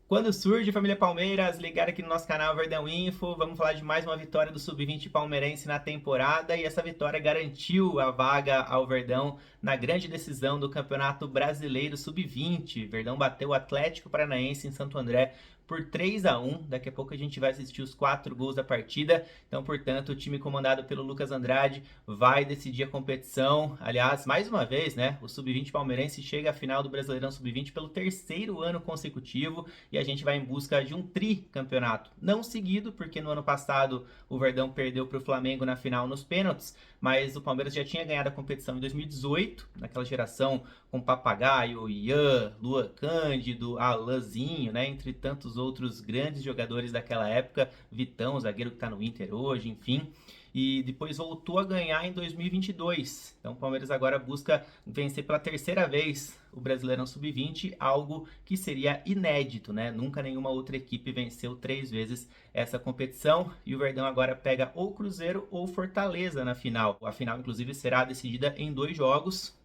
Quando surge, família Palmeiras, ligado aqui no nosso canal Verdão Info, vamos falar de mais uma vitória do Sub-20 palmeirense na temporada e essa vitória garantiu a vaga ao Verdão na grande decisão do Campeonato Brasileiro Sub-20. Verdão bateu o Atlético Paranaense em Santo André por 3-1. Daqui a pouco a gente vai assistir os 4 gols da partida. Então, portanto, o time comandado pelo Lucas Andrade vai decidir a competição. Aliás, mais uma vez, né, o Sub-20 palmeirense chega à final do Brasileirão Sub-20 pelo 3º ano consecutivo e a gente vai em busca de um tricampeonato. Não seguido, porque no ano passado o Verdão perdeu para o Flamengo na final nos pênaltis, mas o Palmeiras já tinha ganhado a competição em 2018, naquela geração com Papagaio, Ian, Luan Cândido, Alanzinho, né, entre tantos outros grandes jogadores daquela época, Vitão, zagueiro que está no Inter hoje, enfim. E depois voltou a ganhar em 2022. Então o Palmeiras agora busca vencer pela 3ª vez o Brasileirão Sub-20, algo que seria inédito, né? Nunca nenhuma outra equipe venceu 3 vezes essa competição e o Verdão agora pega ou Cruzeiro ou Fortaleza na final. A final, inclusive, será decidida em 2 jogos.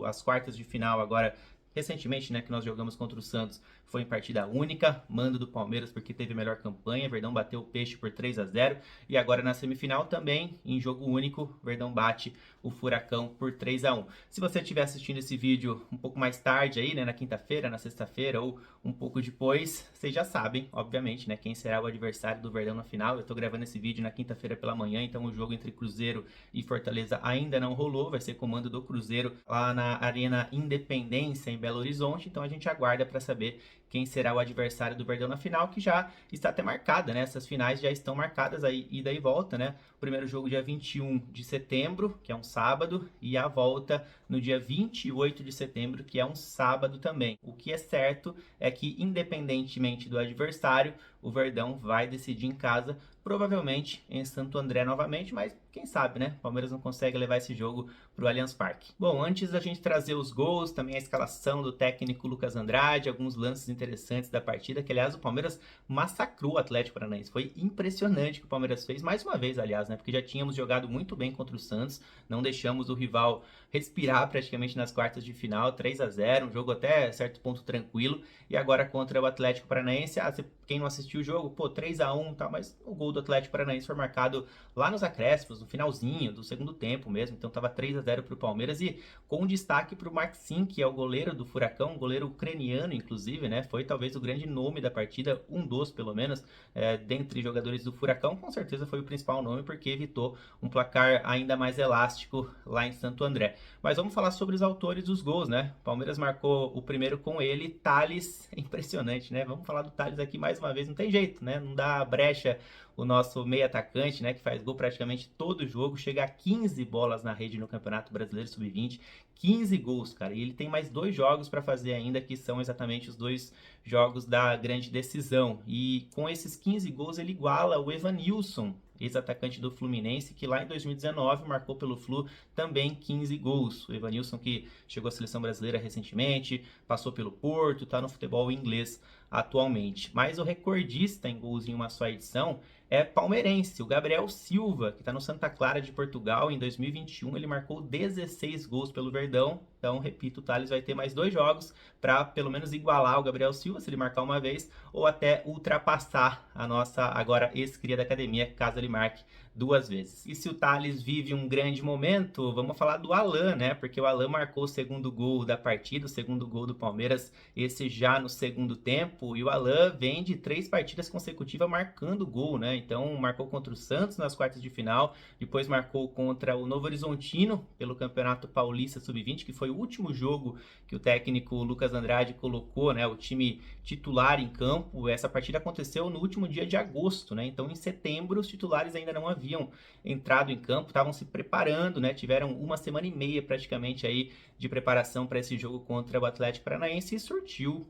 As quartas de final agora recentemente, né, que nós jogamos contra o Santos, foi em partida única, mando do Palmeiras porque teve melhor campanha, Verdão bateu o Peixe por 3-0 e agora na semifinal também, em jogo único, Verdão bate o Furacão por 3-1. Se você estiver assistindo esse vídeo um pouco mais tarde aí, né, na quinta-feira, na sexta-feira ou um pouco depois, vocês já sabem, obviamente, né, quem será o adversário do Verdão na final. Eu tô gravando esse vídeo na quinta-feira pela manhã, então o jogo entre Cruzeiro e Fortaleza ainda não rolou, vai ser comando do Cruzeiro lá na Arena Independência, em Belo Horizonte, então a gente aguarda para saber quem será o adversário do Verdão na final, que já está até marcada, né? Essas finais já estão marcadas aí, ida e volta, né? O primeiro jogo dia 21 de setembro, que é um sábado, e a volta no dia 28 de setembro, que é um sábado também. O que é certo é que, independentemente do adversário, o Verdão vai decidir em casa, provavelmente em Santo André novamente, mas quem sabe, né? O Palmeiras não consegue levar esse jogo para o Allianz Parque. Bom, antes da gente trazer os gols, também a escalação do técnico Lucas Andrade, alguns lances interessantes da partida, que aliás o Palmeiras massacrou o Atlético Paranaense. Foi impressionante o que o Palmeiras fez, mais uma vez, aliás, né? Porque já tínhamos jogado muito bem contra o Santos, não deixamos o rival respirar praticamente nas quartas de final, 3-0, um jogo até certo ponto tranquilo, e agora contra o Atlético Paranaense, quem não assistiu o jogo, pô, 3-1 e tal, mas o gol do Atlético Paranaense foi marcado lá nos acréscimos, no finalzinho do segundo tempo mesmo, então tava 3-0 pro Palmeiras e com destaque pro Maxim, que é o goleiro do Furacão, um goleiro ucraniano, inclusive, né, foi talvez o grande nome da partida, um dos, pelo menos, dentre jogadores do Furacão, com certeza foi o principal nome, porque evitou um placar ainda mais elástico lá em Santo André. Mas vamos falar sobre os autores dos gols, né? O Palmeiras marcou o primeiro com ele, Thales, impressionante, né? Vamos falar do Thales aqui mais uma vez, não tem jeito, né? Não dá brecha o nosso meio atacante, né, que faz gol praticamente todo jogo, chega a 15 bolas na rede no Campeonato Brasileiro Sub-20, 15 gols, cara, e ele tem mais 2 jogos para fazer ainda, que são exatamente os 2 jogos da grande decisão, e com esses 15 gols ele iguala o Evanilson, ex-atacante do Fluminense, que lá em 2019 marcou pelo Flu também 15 gols. O Evanilson, que chegou à seleção brasileira recentemente, passou pelo Porto, está no futebol inglês atualmente. Mas o recordista em gols em uma só edição é palmeirense, o Gabriel Silva, que está no Santa Clara de Portugal. Em 2021 ele marcou 16 gols pelo Verdão. Então, repito, o Thales vai ter mais 2 jogos para pelo menos igualar o Gabriel Silva, se ele marcar uma vez, ou até ultrapassar a nossa agora ex-cria da academia, caso ele marque 2 vezes. E se o Thales vive um grande momento, vamos falar do Alan, né? Porque o Alan marcou o segundo gol da partida, o segundo gol do Palmeiras, esse já no segundo tempo, e o Alan vem de 3 partidas consecutivas marcando gol, né? Então, marcou contra o Santos nas quartas de final, depois marcou contra o Novo Horizontino pelo Campeonato Paulista Sub-20, que foi o último jogo que o técnico Lucas Andrade colocou, né, o time titular em campo. Essa partida aconteceu no último dia de agosto, né? Então, em setembro, os titulares ainda não haviam entrado em campo, estavam se preparando, né? Tiveram uma semana e meia praticamente aí de preparação para esse jogo contra o Atlético Paranaense e surtiu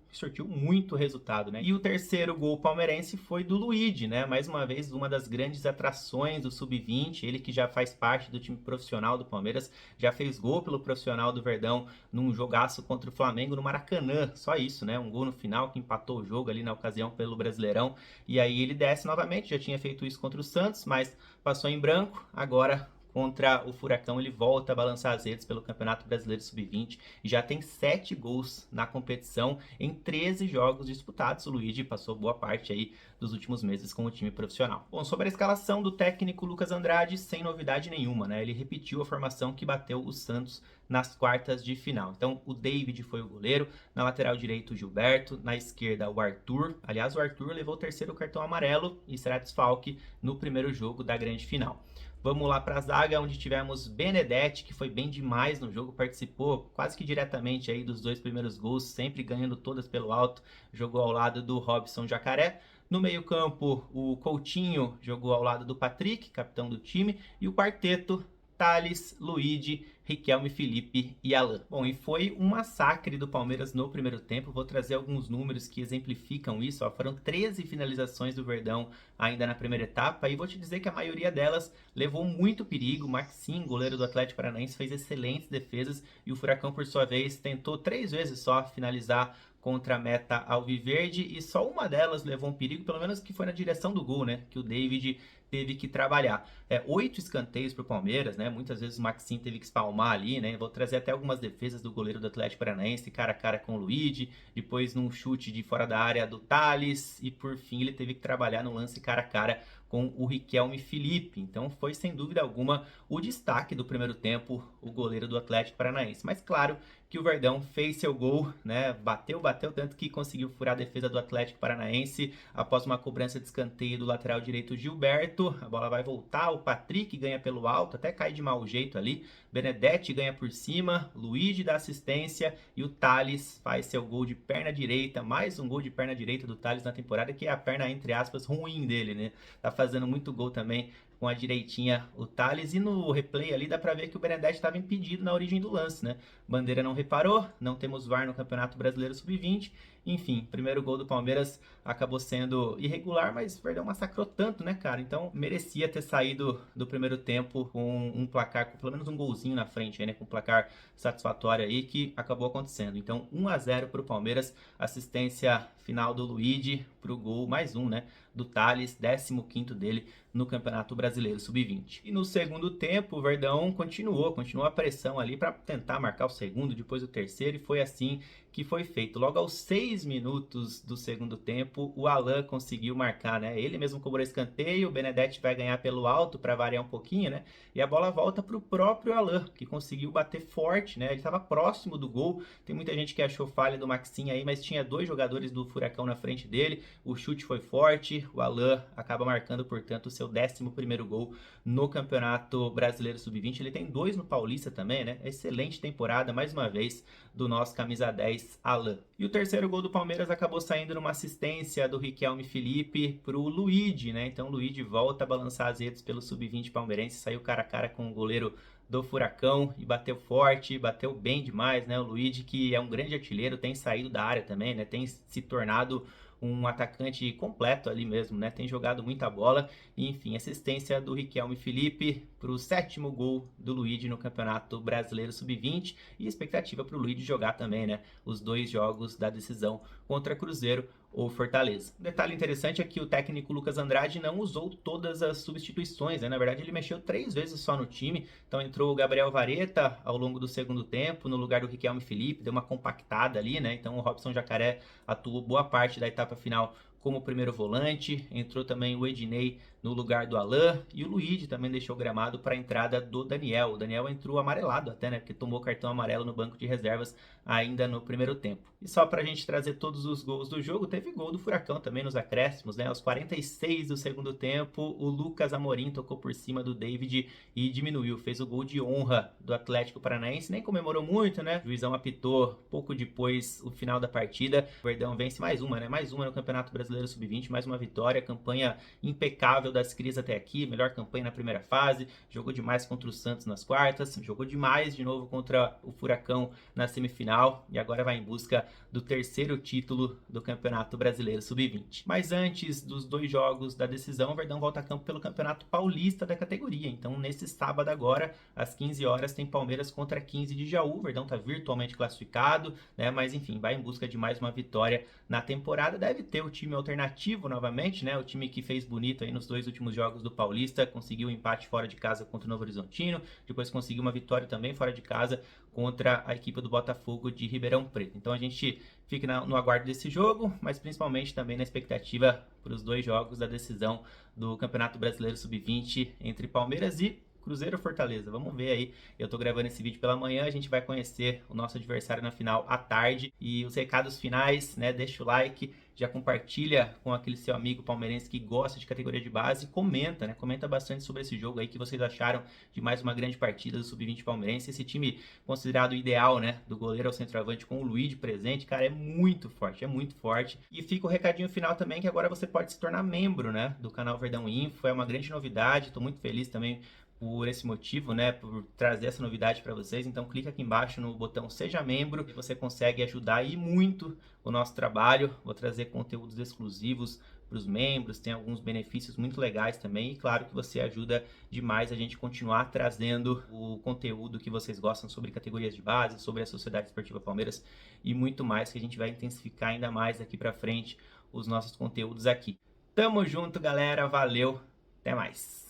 muito resultado, né? E o terceiro gol palmeirense foi do Luigi, né? Mais uma vez, uma das grandes atrações do Sub-20, ele que já faz parte do time profissional do Palmeiras, já fez gol pelo profissional do Verdão num jogaço contra o Flamengo no Maracanã, só isso, né? Um gol no final que empatou o jogo ali na ocasião pelo Brasileirão, e aí ele desce novamente, já tinha feito isso contra o Santos, mas passou em branco, agora contra o Furacão, ele volta a balançar as redes pelo Campeonato Brasileiro Sub-20 e já tem 7 gols na competição em 13 jogos disputados. O Luigi passou boa parte aí dos últimos meses com o time profissional. Bom, sobre a escalação do técnico Lucas Andrade, sem novidade nenhuma, né? Ele repetiu a formação que bateu o Santos nas quartas de final. Então, o David foi o goleiro, na lateral direito o Gilberto, na esquerda o Arthur. Aliás, o Arthur levou o terceiro cartão amarelo e será desfalque no primeiro jogo da grande final. Vamos lá para a zaga, onde tivemos Benedetti, que foi bem demais no jogo, participou quase que diretamente aí dos 2 primeiros gols, sempre ganhando todas pelo alto, jogou ao lado do Robson Jacaré. No meio-campo, o Coutinho jogou ao lado do Patrick, capitão do time, e o quarteto, Thales, Luigi, Riquelme, Felipe e Alan. Bom, e foi um massacre do Palmeiras no primeiro tempo. Vou trazer alguns números que exemplificam isso. Ó. Foram 13 finalizações do Verdão ainda na primeira etapa, e vou te dizer que a maioria delas levou muito perigo. Maxim, goleiro do Atlético Paranaense, fez excelentes defesas, e o Furacão, por sua vez, tentou 3 vezes só finalizar contra a meta alviverde, e só uma delas levou um perigo, pelo menos que foi na direção do gol, né? Que o David teve que trabalhar. 8 escanteios para o Palmeiras, né? Muitas vezes o Maxim teve que espalmar ali, né? Vou trazer até algumas defesas do goleiro do Atlético Paranaense, cara a cara com o Luigi, depois num chute de fora da área do Thales, e por fim ele teve que trabalhar no lance cara a cara com o Riquelme Felipe. Então foi sem dúvida alguma o destaque do primeiro tempo, o goleiro do Atlético Paranaense. Mas claro que o Verdão fez seu gol, né? Bateu, tanto que conseguiu furar a defesa do Atlético Paranaense após uma cobrança de escanteio do lateral direito Gilberto. A bola vai voltar, o Patrick ganha pelo alto, até cai de mau jeito ali. Benedetti ganha por cima, Luigi dá assistência e o Thales faz seu gol de perna direita. Mais um gol de perna direita do Thales na temporada, que é a perna, entre aspas, ruim dele, né? Tá fazendo muito gol também com a direitinha o Thales, e no replay ali dá pra ver que o Benedetti estava impedido na origem do lance, né? Bandeira não reparou, não temos VAR no Campeonato Brasileiro Sub-20, enfim, primeiro gol do Palmeiras acabou sendo irregular, mas o Verdão massacrou tanto, né, cara? Então merecia ter saído do primeiro tempo com um placar, com pelo menos um golzinho na frente, né? Com um placar satisfatório aí, que acabou acontecendo. Então 1-0 pro Palmeiras, assistência final do Luigi pro gol, mais um, né? Do Thales, 15º dele no Campeonato Brasileiro Sub-20. E no segundo tempo, o Verdão continuou a pressão ali para tentar marcar o segundo, depois o terceiro, e foi assim que foi feito. Logo aos 6 minutos do segundo tempo, o Alan conseguiu marcar, né? Ele mesmo cobrou escanteio, o Benedetti vai ganhar pelo alto para variar um pouquinho, né? E a bola volta para o próprio Alan, que conseguiu bater forte, né? Ele estava próximo do gol. Tem muita gente que achou falha do Maxim aí, mas tinha 2 jogadores do Furacão na frente dele. O chute foi forte, o Alan acaba marcando, portanto, o seu 11º gol no Campeonato Brasileiro Sub-20. Ele tem 2 no Paulista também, né? Excelente temporada, mais uma vez, do nosso camisa 10, Alan. E o terceiro gol do Palmeiras acabou saindo numa assistência do Riquelme Felipe pro Luigi, né? Então o Luigi volta a balançar as redes pelo Sub-20 palmeirense, saiu cara a cara com o goleiro do Furacão e bateu forte, bateu bem demais, né? O Luigi, que é um grande artilheiro, tem saído da área também, né? Tem se tornado um atacante completo ali mesmo, né? Tem jogado muita bola. E, enfim, assistência do Riquelme Felipe para o 7º gol do Luigi no Campeonato Brasileiro Sub-20, e expectativa para o Luigi jogar também, né? Os 2 jogos da decisão contra Cruzeiro ou Fortaleza. Um detalhe interessante é que o técnico Lucas Andrade não usou todas as substituições, né? Na verdade, ele mexeu 3 vezes só no time. Então entrou o Gabriel Vareta ao longo do segundo tempo, no lugar do Riquelme Felipe, deu uma compactada ali, né? Então o Robson Jacaré atuou boa parte da etapa final como primeiro volante. Entrou também o Ednei no lugar do Alan, e o Luigi também deixou o gramado para a entrada do Daniel. O Daniel entrou amarelado até, né? Porque tomou cartão amarelo no banco de reservas ainda no primeiro tempo. E só para a gente trazer todos os gols do jogo, teve gol do Furacão também nos acréscimos, né? Aos 46 do segundo tempo, o Lucas Amorim tocou por cima do David e diminuiu. Fez o gol de honra do Atlético Paranaense, nem comemorou muito, né? O juizão apitou pouco depois o final da partida. O Verdão vence mais uma, né? Mais uma no Campeonato Brasileiro Sub-20, mais uma vitória, campanha impecável das crias até aqui, melhor campanha na primeira fase, jogou demais contra o Santos nas quartas, jogou demais de novo contra o Furacão na semifinal, e agora vai em busca do 3º título do Campeonato Brasileiro Sub-20. Mas antes dos 2 jogos da decisão, o Verdão volta a campo pelo Campeonato Paulista da categoria. Então, nesse sábado agora, às 15 horas, tem Palmeiras contra 15 de Jaú. O Verdão está virtualmente classificado, né? Mas enfim, vai em busca de mais uma vitória na temporada. Deve ter o time alternativo novamente, né? O time que fez bonito aí nos 2 últimos jogos do Paulista, conseguiu um empate fora de casa contra o Novo Horizontino, depois conseguiu uma vitória também fora de casa contra a equipe do Botafogo de Ribeirão Preto. Então a gente fica no aguardo desse jogo, mas principalmente também na expectativa para os 2 jogos da decisão do Campeonato Brasileiro Sub-20 entre Palmeiras e Cruzeiro Fortaleza. Vamos ver aí. Eu tô gravando esse vídeo pela manhã, a gente vai conhecer o nosso adversário na final à tarde. E os recados finais, né? Deixa o like, já compartilha com aquele seu amigo palmeirense que gosta de categoria de base, comenta, né? Comenta bastante sobre esse jogo aí que vocês acharam de mais uma grande partida do Sub-20 palmeirense. Esse time considerado ideal, né? Do goleiro ao centroavante com o Luiz presente, cara, é muito forte, é muito forte. E fica o recadinho final também que agora você pode se tornar membro, né? Do canal Verdão Info, é uma grande novidade, tô muito feliz também por esse motivo, né, por trazer essa novidade para vocês. Então clica aqui embaixo no botão Seja Membro e você consegue ajudar aí muito o nosso trabalho. Vou trazer conteúdos exclusivos para os membros, tem alguns benefícios muito legais também e claro que você ajuda demais a gente continuar trazendo o conteúdo que vocês gostam sobre categorias de base, sobre a Sociedade Esportiva Palmeiras e muito mais, que a gente vai intensificar ainda mais daqui para frente os nossos conteúdos aqui. Tamo junto, galera, valeu, até mais!